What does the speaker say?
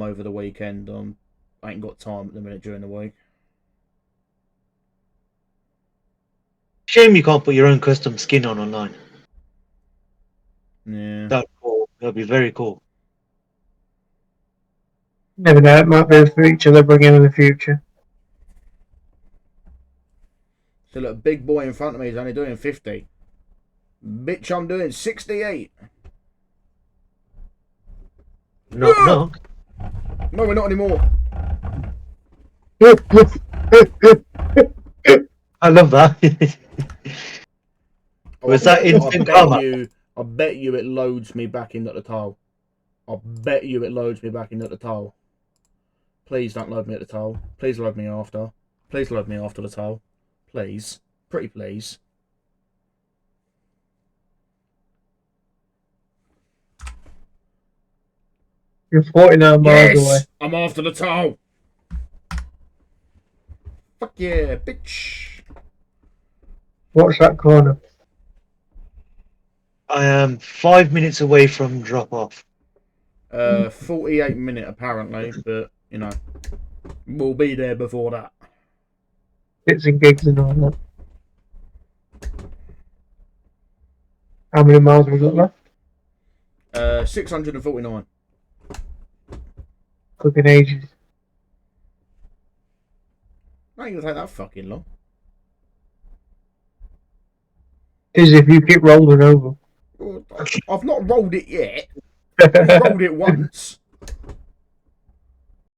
over the weekend. I ain't got time at the minute during the week. Shame you can't put your own custom skin on online. Yeah. That'd be cool. That'd be very cool. Never know, it might be a feature they bring in the future. So look, big boy in front of me is only doing 50. Bitch, I'm doing 68. Knock, knock. No, we're not anymore. I love that. Was that I instant bet karma? I bet you it loads me back in at the toll. I bet you it loads me back in at the toll. Please don't load me at the toll. Please load me after. Please load me after the toll. Please. Pretty please. You're 49 miles away. I'm after the toll. Fuck yeah, bitch. Watch that corner. I am 5 minutes away from drop off. 48-minute apparently, but you know, we'll be there before that. Bits and gigs and all that. How many miles have we got left? 649. Cooking ages. Not gonna take that fucking long. Is if you keep rolling over. I've not rolled it yet. I've rolled it once.